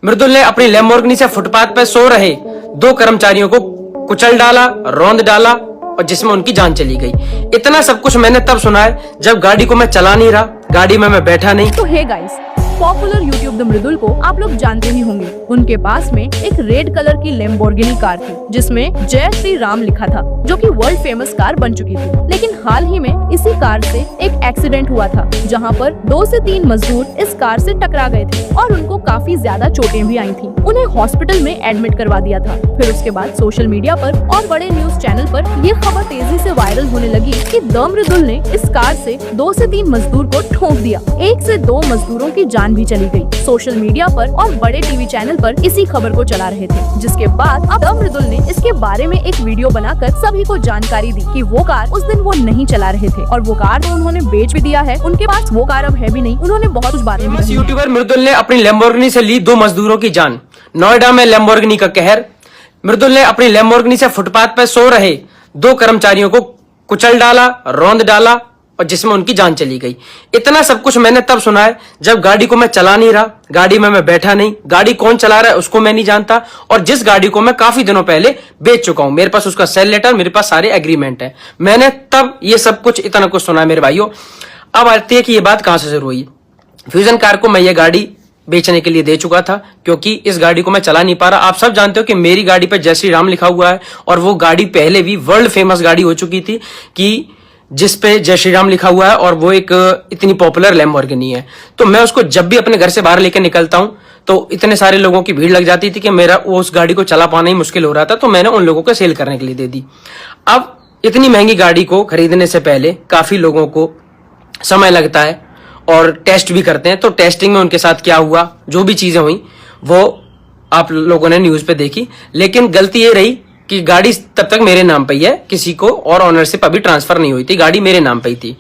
मृदुल ने अपनी लैम्बोर्गिनी से फुटपाथ पर सो रहे 2 कर्मचारियों को कुचल डाला, रौंद डाला और जिसमें उनकी जान चली गई। इतना सब कुछ मैंने तब सुना है जब गाड़ी को मैं चला नहीं रहा, गाड़ी में मैं बैठा नहीं। तो hey guys, popular YouTube the Mridul को आप लोग जानते ही होंगे। उनके पास में एक रेड कलर की लैम्बोर्गिनी कार थी जिसमें जय श्री राम लिखा था, जो कि वर्ल्ड फेमस कार बन चुकी थी। लेकिन हाल ही में इसी कार से एक एक्सीडेंट हुआ था जहां पर 2 से 3 मजदूर इस कार से टकरा गए थे और उनको काफी ज्यादा चोटें भी आई थी। उन्हें हॉस्पिटल में एडमिट करवा दिया था। फिर उसके बाद सोशल मीडिया पर और बड़े न्यूज चैनल पर ये खबर तेजी से वायरल होने लगी कि द मृदुल ने इस कार से 2 से 3 मजदूर को ठोक दिया। 1 से 2 मजदूरों की जान भी चली गई। सोशल मीडिया पर और बड़े टीवी चैनल पर इसी खबर को चला रहे थे, जिसके बाद अब द मृदुल ने इसके बारे में एक वीडियो बनाकर सभी को जानकारी दी कि वो कार उस दिन वो नहीं चला रहे थे और वो कार तो उन्होंने बेच भी दिया है। उनके पास वो कार अब है भी नहीं। उन्होंने बहुत कुछ बातें भी कही। यूट्यूबर मृदुल ने अपनी लैम्बोर्गिनी से ली 2 मजदूरों की जान। नोएडा में लैम्बोर्गिनी का कहर। मृदुल ने अपनी लैम्बोर्गिनी से फुटपाथ पर सो रहे 2 कर्मचारियों को कुचल डाला, रौंद डाला और जिसमें उनकी जान चली गई। इतना सब कुछ मैंने तब सुना है जब गाड़ी को मैं चला नहीं रहा, गाड़ी में मैं बैठा नहीं। गाड़ी कौन चला रहा है उसको मैं नहीं जानता और जिस गाड़ी को मैं काफी दिनों पहले बेच चुका हूं, मेरे पास उसका सेल लेटर, मेरे पास सारे एग्रीमेंट है। मैंने तब ये सब कुछ इतना कुछ सुना है मेरे भाइयों। अब आती है कि ये बात कहां से शुरू हुई। फ्यूजन कार को मैं ये गाड़ी बेचने के लिए दे चुका था क्योंकि इस गाड़ी को मैं चला नहीं पा रहा। आप सब जानते हो कि मेरी गाड़ी पे जय श्री राम लिखा हुआ है और वो गाड़ी पहले भी वर्ल्ड फेमस गाड़ी हो चुकी थी कि जिस पे जय श्री राम लिखा हुआ है और वो एक इतनी पॉपुलर लैम्बोर्गिनी है। तो मैं उसको जब भी अपने घर से बाहर लेकर निकलता हूं तो इतने सारे लोगों की भीड़ लग जाती थी कि मेरा उस गाड़ी को चला पाना ही मुश्किल हो रहा था। तो मैंने उन लोगों को सेल करने के लिए दे दी। अब इतनी महंगी गाड़ी को खरीदने से पहले काफी लोगों को समय लगता है और टेस्ट भी करते हैं। तो टेस्टिंग में उनके साथ क्या हुआ, जो भी चीजें हुई वो आप लोगों ने न्यूज पे देखी। लेकिन गलती ये रही कि गाड़ी तब तक मेरे नाम पे ही है, किसी को और ओनरशिप अभी ट्रांसफर नहीं हुई थी, गाड़ी मेरे नाम पे ही थी।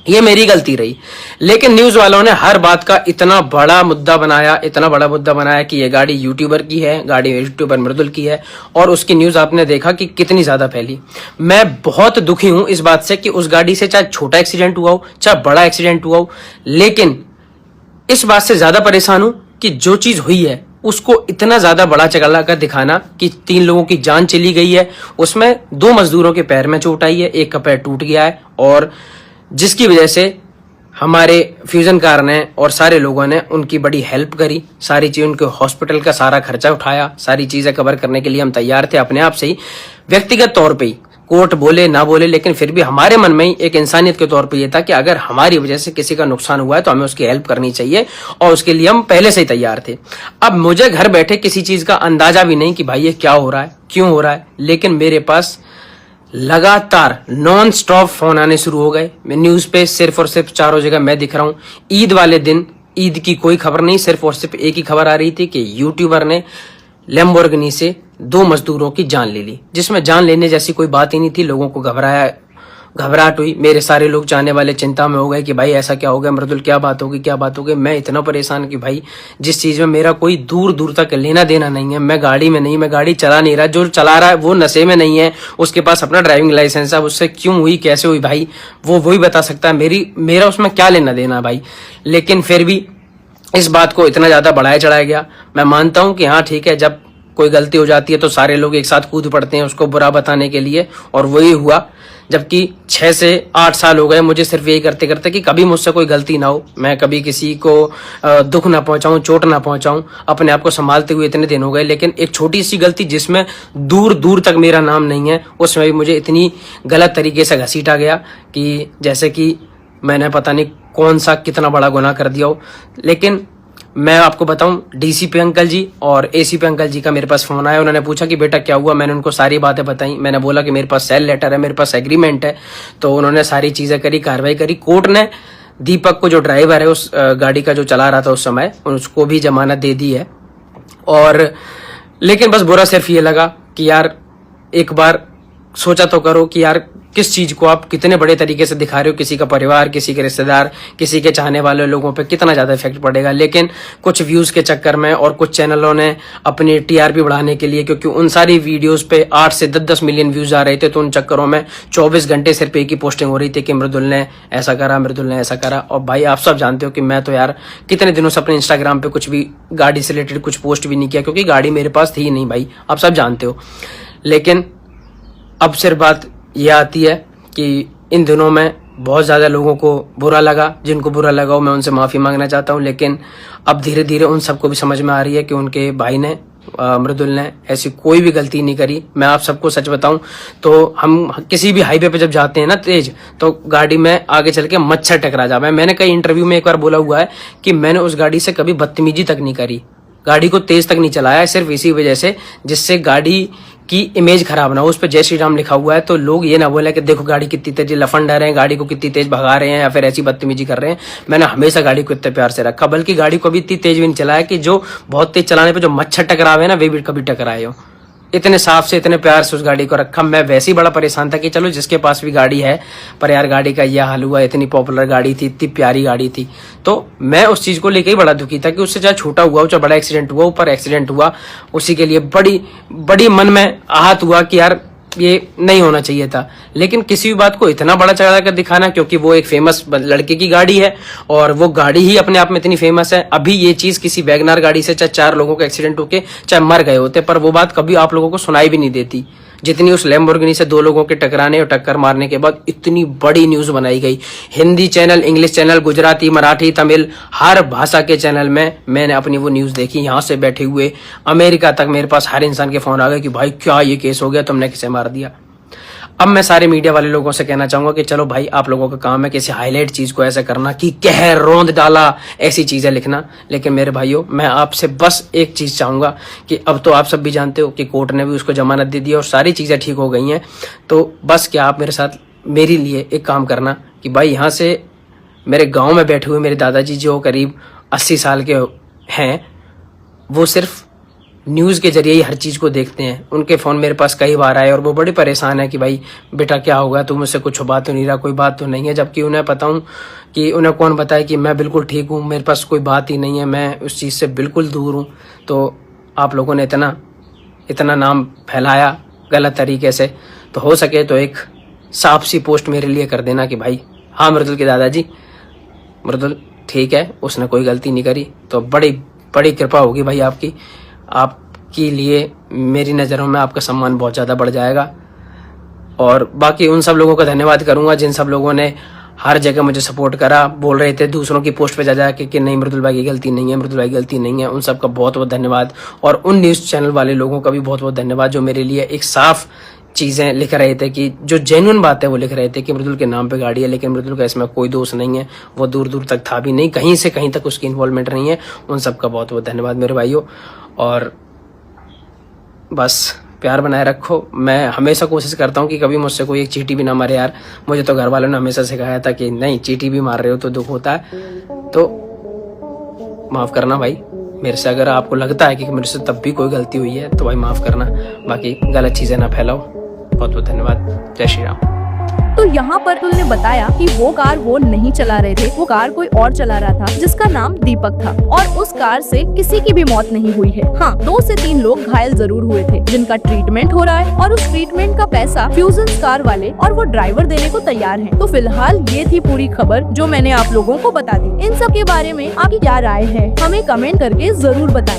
ये मेरी गलती रही। लेकिन न्यूज वालों ने हर बात का इतना बड़ा मुद्दा बनाया कि ये गाड़ी यूट्यूबर की है, गाड़ी यूट्यूबर मृदुल की है और उसकी न्यूज आपने देखा कि कितनी ज्यादा फैली। मैं बहुत दुखी हूं इस बात से कि उस गाड़ी से चाहे छोटा एक्सीडेंट हुआ हो चाहे बड़ा एक्सीडेंट हुआ हो, लेकिन इस बात से ज्यादा परेशान हूं कि जो चीज हुई है उसको इतना ज्यादा बड़ा चला कर दिखाना कि 3 लोगों की जान चली गई है, उसमें 2 मजदूरों के पैर में चोट आई है, एक का पैर टूट गया है और जिसकी वजह से हमारे फ्यूजन कार ने और सारे लोगों ने उनकी बड़ी हेल्प करी। सारी चीज उनके हॉस्पिटल का सारा खर्चा उठाया, सारी चीजें कवर करने के लिए हम तैयार थे अपने आप से ही, व्यक्तिगत तौर पे ही। कोर्ट बोले ना बोले लेकिन फिर भी हमारे मन में ही एक इंसानियत के तौर पे ये था कि अगर हमारी वजह से किसी का नुकसान हुआ है तो हमें उसकी हेल्प करनी चाहिए और उसके लिए हम पहले से ही तैयार थे। अब मुझे घर बैठे किसी चीज का अंदाजा भी नहीं कि भाई ये क्या हो रहा है, क्यों हो रहा है, लेकिन मेरे पास लगातार नॉन स्टॉप फोन आने शुरू हो गए। मैं न्यूज पे सिर्फ और सिर्फ चारों जगह मैं दिख रहा हूं। ईद वाले दिन ईद की कोई खबर नहीं, सिर्फ और सिर्फ एक ही खबर आ रही थी कि यूट्यूबर ने लैम्बोर्गिनी से 2 मजदूरों की जान ले ली, जिसमें जान लेने जैसी कोई बात ही नहीं थी। लोगों को घबराहट हुई। मेरे सारे लोग चाहने वाले चिंता में हो गए कि भाई ऐसा क्या हो गया मृदुल, क्या बात होगी। मैं इतना परेशान कि भाई जिस चीज में मेरा कोई दूर दूर तक लेना देना नहीं है, मैं गाड़ी में नहीं, मैं गाड़ी चला नहीं रहा, जो चला रहा है वो नशे में नहीं है, उसके पास अपना ड्राइविंग लाइसेंस है, उससे क्यों हुई कैसे हुई भाई वो वही बता सकता है, मेरा उसमें क्या लेना देना भाई। लेकिन फिर भी इस बात को इतना ज्यादा बढ़ाया चढ़ाया गया। मैं मानता हूं कि हाँ ठीक है, जब कोई गलती हो जाती है तो सारे लोग एक साथ कूद पड़ते हैं उसको बुरा बताने के लिए और वही हुआ। जबकि 6 से 8 साल हो गए मुझे सिर्फ यही करते करते कि कभी मुझसे कोई गलती ना हो, मैं कभी किसी को दुख ना पहुंचाऊं, चोट ना पहुंचाऊं, अपने आप को संभालते हुए इतने दिन हो गए। लेकिन एक छोटी सी गलती जिसमें दूर दूर तक मेरा नाम नहीं है, उसमें भी मुझे इतनी गलत तरीके से घसीटा गया कि जैसे कि मैंने पता नहीं कौन सा कितना बड़ा गुनाह कर दिया हो। लेकिन मैं आपको बताऊं, डीसीपी अंकल जी और एसीपी अंकल जी का मेरे पास फोन आया। उन्होंने पूछा कि बेटा क्या हुआ। मैंने उनको सारी बातें बताई। मैंने बोला कि मेरे पास सेल लेटर है, मेरे पास एग्रीमेंट है। तो उन्होंने सारी चीजें करी, कार्रवाई करी। कोर्ट ने दीपक को, जो ड्राइवर है उस गाड़ी का जो चला रहा था उस समय, उसको भी जमानत दे दी है। और लेकिन बस बुरा सिर्फ ये लगा कि यार एक बार सोचा तो करो कि यार किस चीज को आप कितने बड़े तरीके से दिखा रहे हो, किसी का परिवार, किसी के रिश्तेदार, किसी के चाहने वाले लोगों पे कितना ज्यादा इफेक्ट पड़ेगा। लेकिन कुछ व्यूज के चक्कर में और कुछ चैनलों ने अपनी टीआरपी बढ़ाने के लिए, क्योंकि उन सारी वीडियोस पे 8 से 10 मिलियन व्यूज आ रहे थे, तो उन चक्करों में 24 घंटे सिर्फ एक ही पोस्टिंग हो रही थी कि मृदुल ने ऐसा करा, मृदुल ने ऐसा करा। और भाई आप सब जानते हो कि मैं तो यार कितने दिनों से अपने इंस्टाग्राम पे कुछ भी गाड़ी से रिलेटेड कुछ पोस्ट भी नहीं किया, क्योंकि गाड़ी मेरे पास थी नहीं भाई, आप सब जानते हो। लेकिन अब सिर्फ बात यह आती है कि इन दिनों में बहुत ज़्यादा लोगों को बुरा लगा, जिनको बुरा लगा हो मैं उनसे माफ़ी मांगना चाहता हूँ। लेकिन अब धीरे धीरे उन सबको भी समझ में आ रही है कि उनके भाई ने मृदुल ने ऐसी कोई भी गलती नहीं करी। मैं आप सबको सच बताऊं तो हम किसी भी हाईवे पे जब जाते हैं ना तेज, तो गाड़ी में आगे चल के मच्छर टकरा जाता है। मैंने कई इंटरव्यू में एक बार बोला हुआ है कि मैंने उस गाड़ी से कभी बदतमीजी तक नहीं करी, गाड़ी को तेज तक नहीं चलाया, सिर्फ इसी वजह से जिससे गाड़ी की इमेज खराब ना हो। उस पर जय श्री राम लिखा हुआ है, तो लोग ये ना बोले कि देखो गाड़ी कितनी तेज लफंडर है, गाड़ी को कितनी तेज भगा रहे हैं या फिर ऐसी बदतमीजी कर रहे हैं। मैंने हमेशा गाड़ी को इतने प्यार से रखा, बल्कि गाड़ी को भी इतनी तेज भी नहीं चलाया कि जो बहुत तेज चलाने पे जो मच्छर टकरावे ना वे भी कभी टकराए हो। इतने साफ से इतने प्यार से उस गाड़ी को रखा। मैं वैसे ही बड़ा परेशान था कि चलो जिसके पास भी गाड़ी है, पर यार गाड़ी का यह हाल हुआ, इतनी पॉपुलर गाड़ी थी, इतनी प्यारी गाड़ी थी, तो मैं उस चीज को लेकर ही बड़ा दुखी था कि उससे चाहे छोटा हुआ हो चाहे बड़ा एक्सीडेंट हुआ, ऊपर एक्सीडेंट हुआ, उसी के लिए बड़ी मन में आहत हुआ कि यार ये नहीं होना चाहिए था। लेकिन किसी भी बात को इतना बड़ा चढ़ा कर दिखाना, क्योंकि वो एक फेमस लड़के की गाड़ी है और वो गाड़ी ही अपने आप में इतनी फेमस है। अभी ये चीज किसी वैगनार गाड़ी से चाहे 4 लोगों का एक्सीडेंट होके चाहे मर गए होते, पर वो बात कभी आप लोगों को सुनाई भी नहीं देती, जितनी उस लैम्बोर्गिनी से 2 लोगों के टकराने और टक्कर मारने के बाद इतनी बड़ी न्यूज बनाई गई। Hindi channel, English channel, Gujarati, Marathi, Tamil, हर भाषा के चैनल में मैंने अपनी वो न्यूज देखी। यहाँ से बैठे हुए अमेरिका तक मेरे पास हर इंसान के फोन आ गए कि भाई क्या ये केस हो गया, तुमने किसे मार दिया। अब मैं सारे मीडिया वाले लोगों से कहना चाहूंगा कि चलो भाई आप लोगों का काम है किसी हाईलाइट चीज को ऐसा करना कि कहर रौंद डाला ऐसी चीजें लिखना। लेकिन मेरे भाइयों, मैं आपसे बस एक चीज चाहूंगा कि अब तो आप सब भी जानते हो कि कोर्ट ने भी उसको जमानत दे दी और सारी चीजें ठीक हो गई हैं, तो बस क्या आप मेरे साथ मेरे लिए एक काम करना कि भाई यहाँ से मेरे गाँव में बैठे हुए मेरे दादाजी जो करीब 80 साल के हैं, वो सिर्फ न्यूज़ के जरिए ही हर चीज़ को देखते हैं। उनके फ़ोन मेरे पास कई बार आए और वो बड़े परेशान है कि भाई बेटा क्या होगा, तुम मुझसे कुछ छुपा तो नहीं रहा, कोई बात तो नहीं है। जबकि उन्हें पता हूँ कि उन्हें कौन बताए कि मैं बिल्कुल ठीक हूँ, मेरे पास कोई बात ही नहीं है, मैं उस चीज़ से बिल्कुल दूर हूँ। तो आप लोगों ने इतना नाम फैलाया गलत तरीके से, तो हो सके तो एक साफ सी पोस्ट मेरे लिए कर देना कि भाई हाँ मृदुल के दादाजी, मृदुल ठीक है, उसने कोई गलती नहीं करी। तो बड़ी बड़ी कृपा होगी भाई आपके लिए, मेरी नज़रों में आपका सम्मान बहुत ज़्यादा बढ़ जाएगा। और बाकी उन सब लोगों का धन्यवाद करूंगा जिन सब लोगों ने हर जगह मुझे सपोर्ट करा, बोल रहे थे दूसरों की पोस्ट पे जा जाके कि नहीं मृदुल भाई की गलती नहीं है, मृदुल भाई की गलती नहीं है। उन सब का बहुत बहुत धन्यवाद। और उन न्यूज़ चैनल वाले लोगों का भी बहुत बहुत धन्यवाद जो मेरे लिए एक साफ चीज़ें लिख रहे थे, कि जो जेन्युइन बात है वो लिख रहे थे कि मृदुल के नाम पे गाड़ी है, लेकिन मृदुल का इसमें कोई दोष नहीं है, वो दूर दूर तक था भी नहीं, कहीं से कहीं तक उसकी इन्वॉल्वमेंट नहीं है। उन सब का बहुत बहुत धन्यवाद मेरे भाइयों। और बस प्यार बनाए रखो। मैं हमेशा कोशिश करता हूँ कि कभी मुझसे कोई एक चींटी भी ना मारे यार। मुझे तो घर वालों ने हमेशा सिखाया था कि नहीं, चींटी भी मार रहे हो तो दुख होता है, तो माफ़ करना भाई मेरे से। अगर आपको लगता है कि मेरे से तब भी कोई गलती हुई है तो भाई माफ़ करना, बाकी गलत चीज़ें ना फैलाओ। बहुत बहुत धन्यवाद। जय श्री राम। तो यहाँ पर तुलने बताया कि वो कार वो नहीं चला रहे थे, वो कार कोई और चला रहा था जिसका नाम दीपक था, और उस कार से किसी की भी मौत नहीं हुई है। हाँ, 2 से 3 लोग घायल जरूर हुए थे जिनका ट्रीटमेंट हो रहा है, और उस ट्रीटमेंट का पैसा फ्यूजन कार वाले और वो ड्राइवर देने को तैयार हैं। तो फिलहाल ये थी पूरी खबर जो मैंने आप लोगों को बता दी। इन सब के बारे में आपकी क्या राय है हमें कमेंट करके जरूर बताएं।